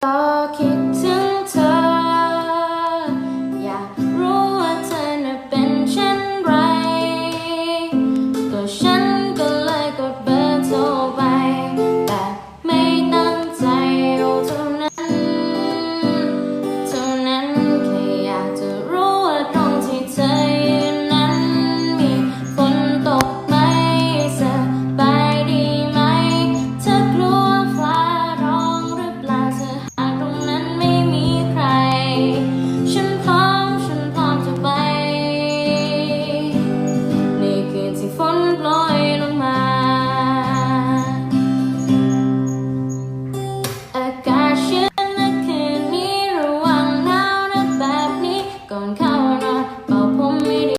ก็คิดถึงเธออยากรู้ว่าเธอน่ะเป็นเช่นไรก็ฉันก็เลยกดเบอร์โทรไปแต่ไม่ตั้งใจเอาเท่านั้นแค่อยากจะรู้ว่าตรงที่เธอยืนนั้นมีฝนตกไหมสบายดีไหมเธอกลัวฟ้าร้องหรือเปล่าเธอหากตรงนั้นไม่มีใครฉันพร้อมจะไปในคืนที่ฝนโปรย